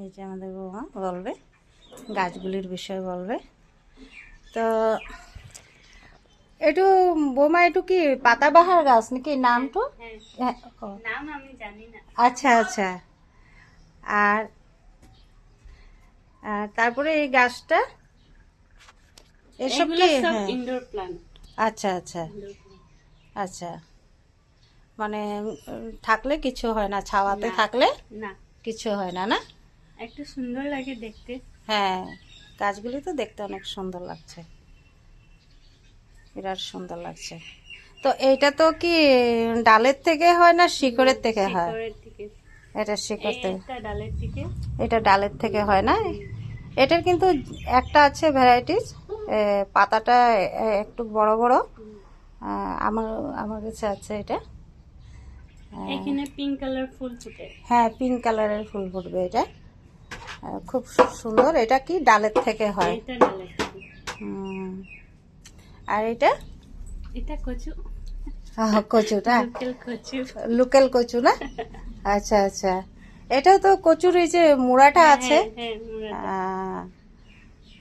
এই যে আমাদের বৌমা বলবে, গাছগুলির বিষয়ে বলবে। তো একটু বৌমা, একটু কি পাতাবাহার গাছ নাকি নাম? তো নাম আমি জানি না। আচ্ছা আচ্ছা। আর তারপরে এই গাছটা, এসব এগুলো কি? সব হ্যাঁ, ইনডোর প্ল্যান্ট। আচ্ছা আচ্ছা আচ্ছা। মানে থাকলে কিছু হয় না, ছাওয়াতে না থাকলে না, কিছু হয় না, না? একটু সুন্দর লাগে দেখতে। হ্যাঁ, গাছগুলি তো দেখতে অনেক সুন্দর লাগছে, বিরাট সুন্দর লাগছে। তো এইটা তো কি ডালের থেকে হয় না শিকড়ের থেকে হয়? শিকড়ের থেকে। এটা শিকড় থেকে, এটা ডালের থেকে। এটা ডালের থেকে হয় না? এটার কিন্তু একটা আছে ভ্যারাইটিস, পাতাটা একটু বড় বড়। আমার আমার কাছে আছে এটা। এখানে পিঙ্ক কালার ফুল ফুটে। হ্যাঁ, পিঙ্ক কালারের ফুল ফুটবে এটা। খুব সুন্দর। এটা কি ডালের থেকে হয়? এটা ডালের থেকে। আর এটা এটা কচু। কচুটা, লোকাল কচু। লোকাল কচু না? আচ্ছা আচ্ছা। এটা তো কচুর এই যে মুড়াটা আছে। হ্যাঁ, মুড়াটা।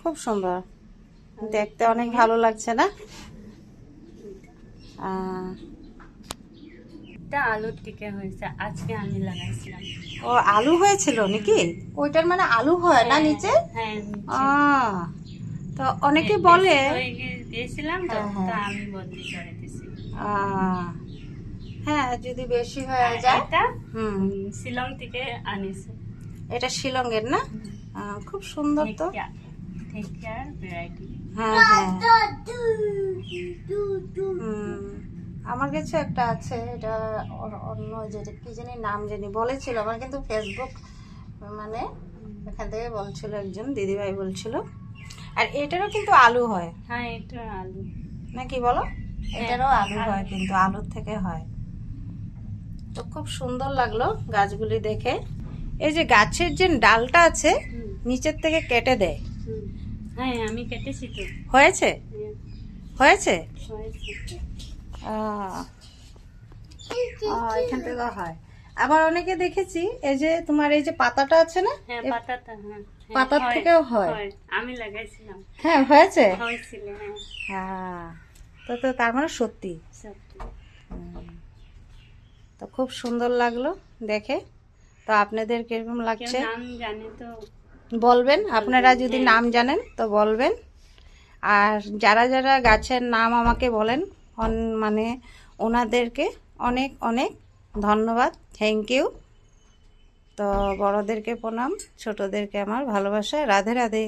খুব সুন্দর দেখতে, অনেক ভালো লাগছে না? এটা আলুর থেকে হয়েছে, আজকে আমি লাগাইছিলাম। ও, আলু হয়েছিল নাকি? ওইটার মানে আলু হয় না নিচে? হ্যাঁ, তো অনেকে বলে, দিয়েছিলাম তো, হ্যাঁ, হ্যাঁ। তো আমি বদলি করে দিয়েছি। হ্যাঁ, যদি বেশি হয়ে যায়। এটা হুম, শিলং থেকে আনিছে। এটা শিলংয়ের না? খুব সুন্দর তো। থেকিয়ার ভ্যারাইটি। হ্যাঁ হ্যাঁ। আমার কাছে একটা আছে, এটা অন্য যেটা কি জানি নাম জানি বলেছিল আমার, কিন্তু ফেসবুক মানে এখান থেকে বলছিল একজন দিদিভাই বলছিল। আর এটারও কিন্তু আলু হয়। হ্যাঁ, এটা আলু নাকি বলো? এটারও আলু হয়, কিন্তু আলুর থেকে হয়। তো খুব সুন্দর লাগলো গাছগুলি দেখে। এই যে গাছের যে ডালটা আছে নিচের থেকে কেটে দেয়। হ্যাঁ, আমি কেটেছি তো। হয়েছে? হয়েছে? এখান থেকে হয়। আবার অনেকে দেখেছি এই যে তোমার এই যে পাতাটা আছে না, হ্যাঁ, পাতাটা। হ্যাঁ, পাতার থেকেও হয়। আমি লাগাইছিলাম। হ্ঁ, হয়েছে। হয়েছিল। হ্যাঁ, তো তার মানে সত্যি। তো খুব সুন্দর লাগলো দেখে। তো আপনাদের কিরকম লাগছে নাম জানে তো বলবেন, আপনারা যদি নাম জানেন তো বলবেন। আর যারা যারা গাছের নাম আমাকে বলেন, মানে ওনাদেরকে অনেক অনেক ধন্যবাদ, থ্যাংক ইউ। তো বড়দেরকে প্রণাম, ছোটদেরকে আমার ভালোবাসা, রাধে রাধে।